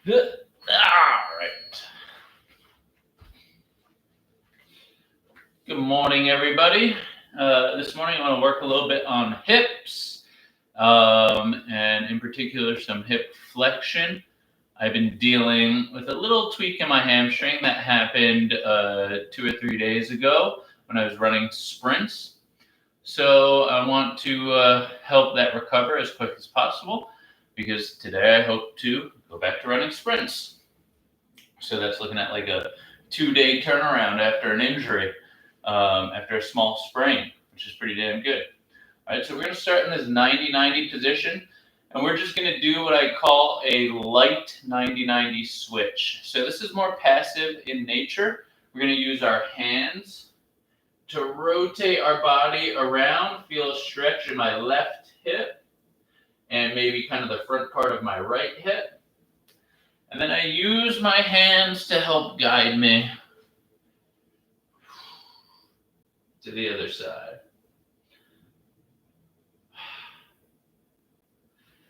Good. All right. Good morning, everybody. This morning I want to work a little bit on hips, and in particular some hip flexion. I've been dealing with a little tweak in my hamstring that happened 2 or 3 days ago when I was running sprints. So I want to help that recover as quick as possible because today I hope to go back to running sprints. So that's looking at like a 2 day turnaround after an injury, after a small sprain, which is pretty damn good. All right, so we're going to start in this 90-90 position, and we're just going to do what I call a light 90-90 switch. So this is more passive in nature. We're going to use our hands to rotate our body around, feel a stretch in my left hip, and maybe kind of the front part of my right hip. And then I use my hands to help guide me to the other side.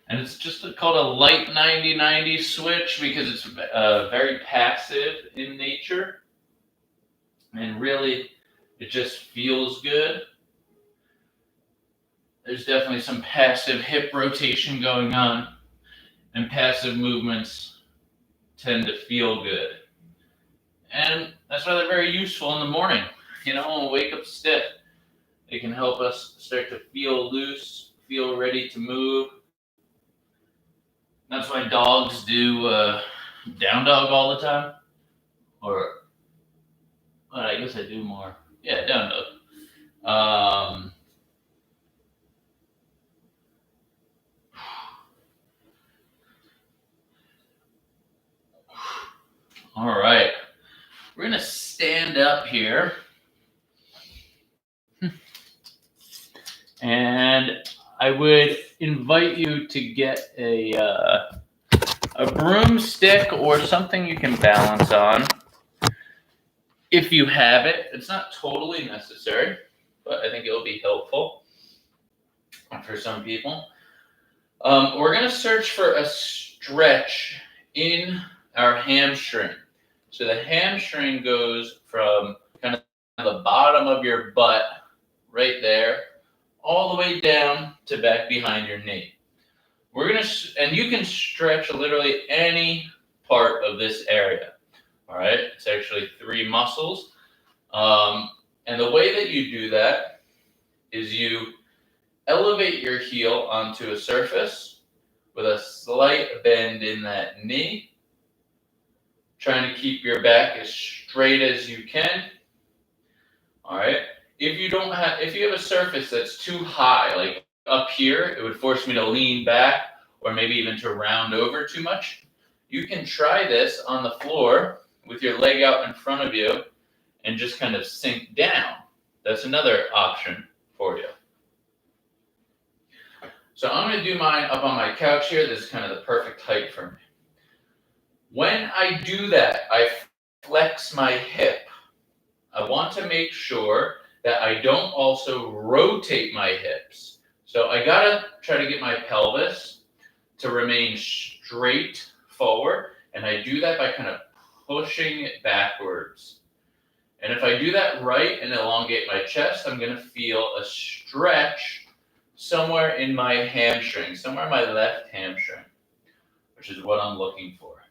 And it's just called a light 90-90 switch because it's very passive in nature. And really, it just feels good. There's definitely some passive hip rotation going on, and passive movements tend to feel good. And that's why they're very useful in the morning. You know, when we wake up stiff, it can help us start to feel loose, feel ready to move. That's why dogs do down dog all the time. Or, well, I guess I do more. Yeah, down dog. All right. We're going to stand up here. And I would invite you to get a broomstick or something you can balance on. If you have it, it's not totally necessary, but I think it'll be helpful for some people. We're going to search for a stretch in our hamstring. So the hamstring goes from kind of the bottom of your butt right there all the way down to back behind your knee. And you can stretch literally any part of this area. All right, it's actually 3 muscles. And the way that you do that is you elevate your heel onto a surface with a slight bend in that knee, trying to keep your back as straight as you can. All right. If you have a surface that's too high, like up here, it would force me to lean back or maybe even to round over too much. You can try this on the floor with your leg out in front of you and just kind of sink down. That's another option for you. So I'm going to do mine up on my couch here. This is kind of the perfect height for me. When I do that, I flex my hip. I want to make sure that I don't also rotate my hips. So I gotta try to get my pelvis to remain straight forward, and I do that by kind of pushing it backwards. And if I do that right and elongate my chest, I'm gonna feel a stretch somewhere in my hamstring, somewhere in my left hamstring, which is what I'm looking for.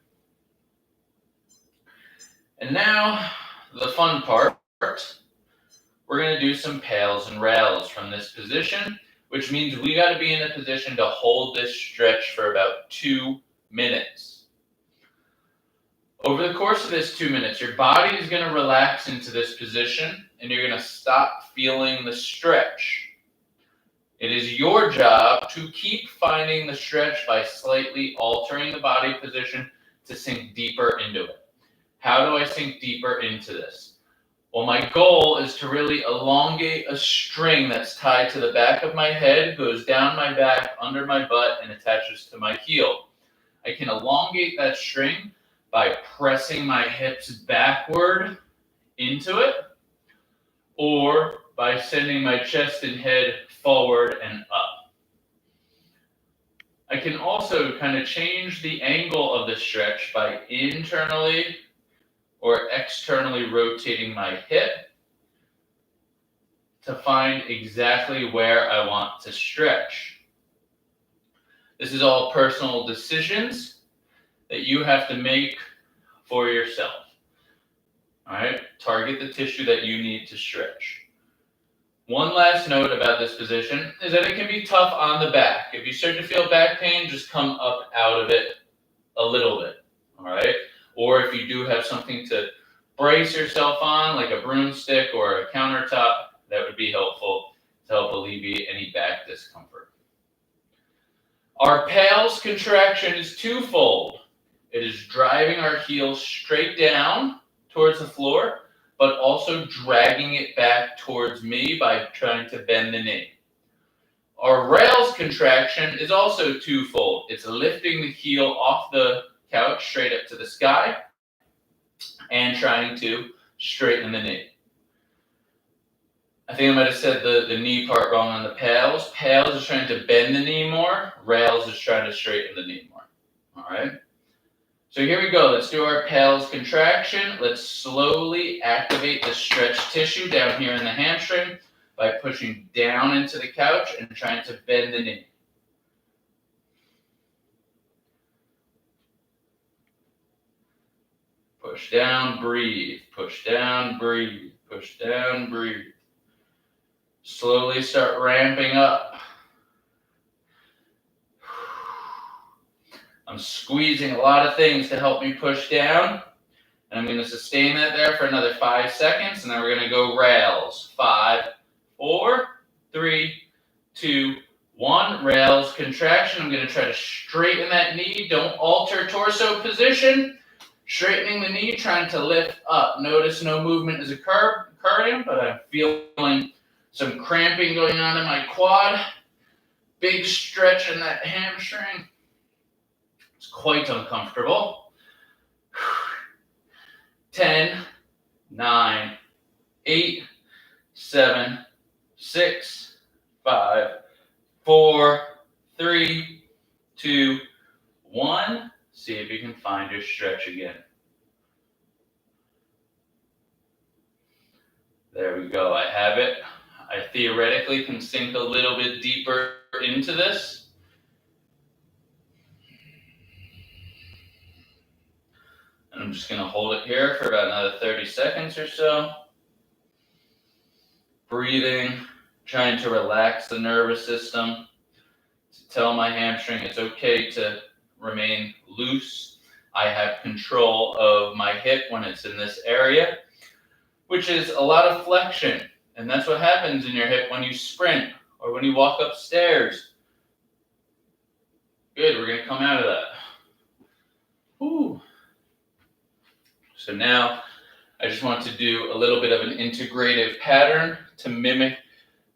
And now, the fun part. We're going to do some pails and rails from this position, which means we got to be in a position to hold this stretch for about 2 minutes. Over the course of this 2 minutes, your body is going to relax into this position, and you're going to stop feeling the stretch. It is your job to keep finding the stretch by slightly altering the body position to sink deeper into it. How do I sink deeper into this? Well, my goal is to really elongate a string that's tied to the back of my head, goes down my back, under my butt, and attaches to my heel. I can elongate that string by pressing my hips backward into it, or by sending my chest and head forward and up. I can also kind of change the angle of the stretch by internally or externally rotating my hip to find exactly where I want to stretch. This is all personal decisions that you have to make for yourself. All right, target the tissue that you need to stretch. One last note about this position is that it can be tough on the back. If you start to feel back pain, just come up out of it a little bit, all right? Or if you do have something to brace yourself on, like a broomstick or a countertop, that would be helpful to help alleviate any back discomfort. Our PALS contraction is twofold. It is driving our heels straight down towards the floor, but also dragging it back towards me by trying to bend the knee. Our rails contraction is also twofold. It's lifting the heel off the couch straight up to the sky and trying to straighten the knee. I think I might have said the knee part wrong on the PALS. PALS is trying to bend the knee more. Rails is trying to straighten the knee more. All right? So here we go. Let's do our PALS contraction. Let's slowly activate the stretched tissue down here in the hamstring by pushing down into the couch and trying to bend the knee. Push down, breathe. Push down, breathe. Push down, breathe. Slowly start ramping up. I'm squeezing a lot of things to help me push down. And I'm going to sustain that there for another 5 seconds. And then we're going to go rails. 5, 4, 3, 2, 1. Rails contraction. I'm going to try to straighten that knee. Don't alter torso position. Straightening the knee, trying to lift up. Notice no movement is occurring, but I'm feeling some cramping going on in my quad. Big stretch in that hamstring. It's quite uncomfortable. 10, 9, 8, 7, 6, 5, 4, 3, 2, 1. See if you can find your stretch again. There we go. I have it. I theoretically can sink a little bit deeper into this. And I'm just going to hold it here for about another 30 seconds or so. Breathing, trying to relax the nervous system, to tell my hamstring it's okay to remain loose. I have control of my hip when it's in this area, which is a lot of flexion. And that's what happens in your hip when you sprint or when you walk upstairs. Good, we're going to come out of that. Whew. So now I just want to do a little bit of an integrative pattern to mimic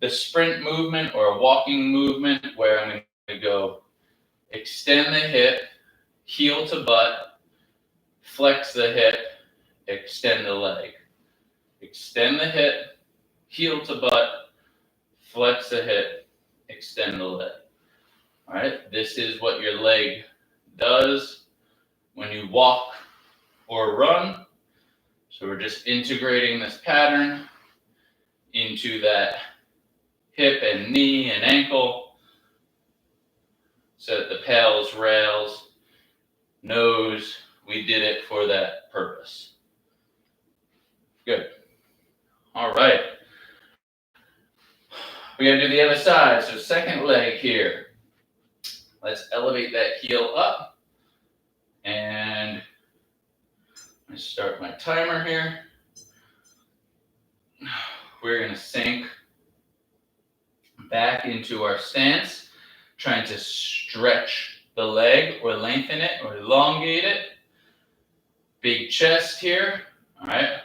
the sprint movement or a walking movement where I'm going to go extend the hip, heel to butt, flex the hip, extend the leg. Extend the hip, heel to butt, flex the hip, extend the leg. All right, this is what your leg does when you walk or run. So we're just integrating this pattern into that hip and knee and ankle so that the PALS, rails, knows we did it for that purpose. Good. All right. We're going to do the other side. So second leg here. Let's elevate that heel up. And I start my timer here. We're going to sink back into our stance, trying to stretch the leg or lengthen it or elongate it. Big chest here. All right.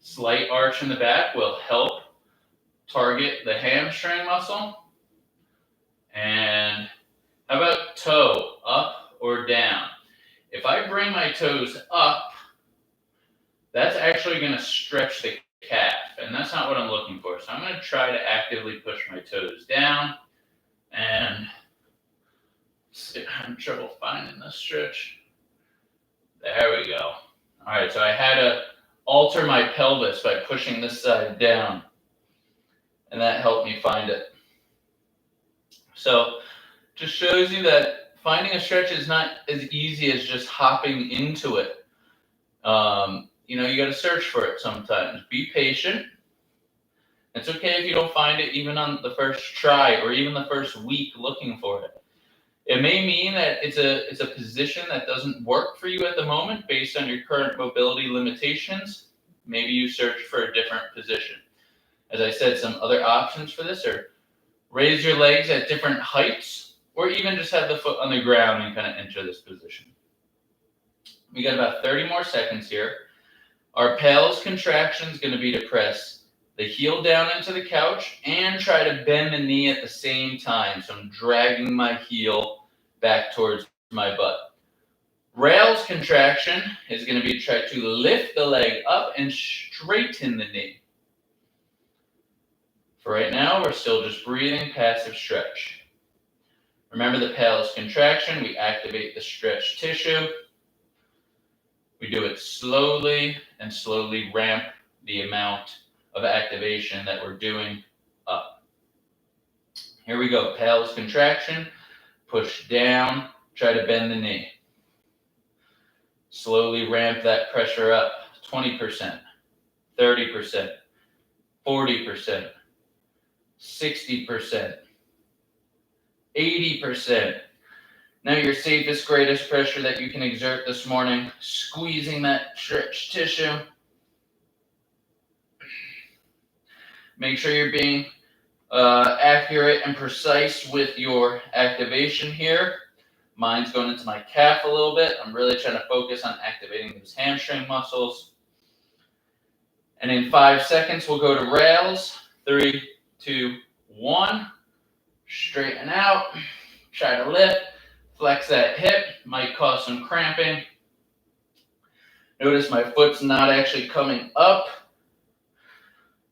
Slight arch in the back will help target the hamstring muscle. And how about toe up or down? If I bring my toes up, that's actually going to stretch the calf, and that's not what I'm looking for. So I'm going to try to actively push my toes down and having trouble finding the stretch. There we go. All right, so I had to alter my pelvis by pushing this side down, and that helped me find it. So just shows you that finding a stretch is not as easy as just hopping into it. You got to search for it sometimes. Be patient. It's okay if you don't find it even on the first try or even the first week looking for it. It may mean that it's a position that doesn't work for you at the moment based on your current mobility limitations. Maybe you search for a different position. As I said, some other options for this are raise your legs at different heights, or even just have the foot on the ground and kind of enter this position. We got about 30 more seconds here. Our PALS contraction is going to be to press the heel down into the couch and try to bend the knee at the same time. So I'm dragging my heel back towards my butt. Rails contraction is going to be to try to lift the leg up and straighten the knee. For right now, we're still just breathing, passive stretch. Remember the PALS contraction, we activate the stretch tissue. We do it slowly and slowly ramp the amount of activation that we're doing up. Here we go, PALS contraction, push down, try to bend the knee. Slowly ramp that pressure up, 20%, 30%, 40%, 60%, 80%. Now your safest, greatest pressure that you can exert this morning, squeezing that stretch tissue. Make sure you're being accurate and precise with your activation here. Mine's going into my calf a little bit. I'm really trying to focus on activating those hamstring muscles. And in 5 seconds, we'll go to rails. 3, 2, 1. Straighten out. Try to lift. Flex that hip. Might cause some cramping. Notice my foot's not actually coming up,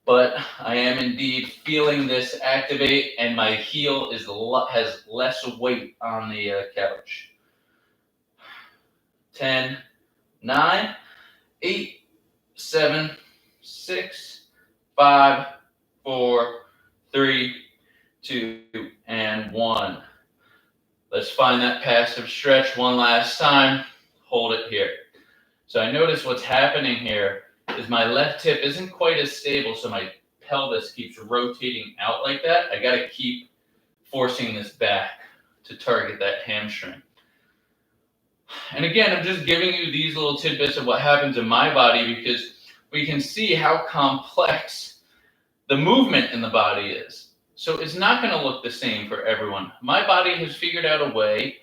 but I am indeed feeling this activate, and my heel has less weight on the couch. 10, 9, 8, 7, 6, 5, 4, 3, 2, and 1. Let's find that passive stretch one last time. Hold it here. So I notice what's happening here is my left hip isn't quite as stable, so my pelvis keeps rotating out like that. I got to keep forcing this back to target that hamstring. And again, I'm just giving you these little tidbits of what happens in my body because we can see how complex the movement in the body is. So it's not going to look the same for everyone. My body has figured out a way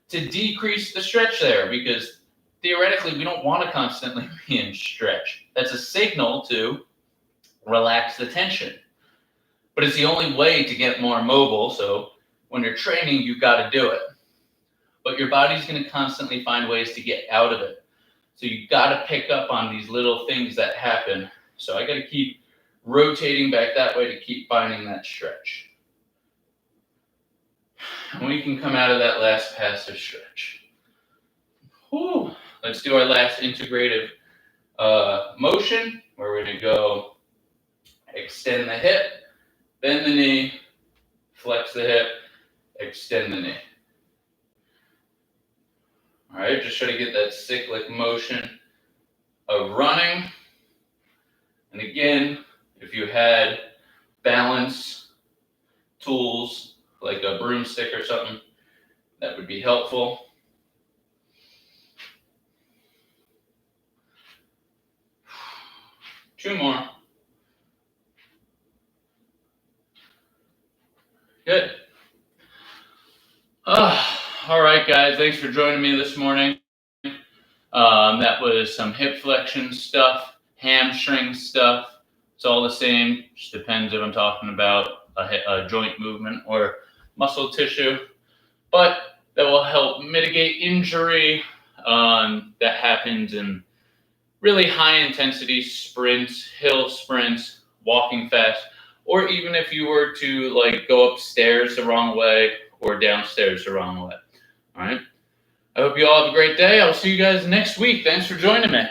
to decrease the stretch there because theoretically we don't want to constantly be in stretch. That's a signal to relax the tension. But it's the only way to get more mobile. So when you're training, you've got to do it. But your body's going to constantly find ways to get out of it. So you've got to pick up on these little things that happen. So I got to keep rotating back that way to keep finding that stretch. And we can come out of that last passive stretch. Whew. Let's do our last integrative motion, where we're going to go extend the hip, bend the knee, flex the hip, extend the knee. All right, just try to get that cyclic motion of running. And again, if you had balance tools like a broomstick or something, that would be helpful. Two more. Good. All right, guys. Thanks for joining me this morning. That was some hip flexion stuff, hamstring stuff. It's all the same. Just depends if I'm talking about a joint movement or muscle tissue. But that will help mitigate injury that happens in really high intensity sprints, hill sprints, walking fast, or even if you were to go upstairs the wrong way or downstairs the wrong way. All right. I hope you all have a great day. I'll see you guys next week. Thanks for joining me.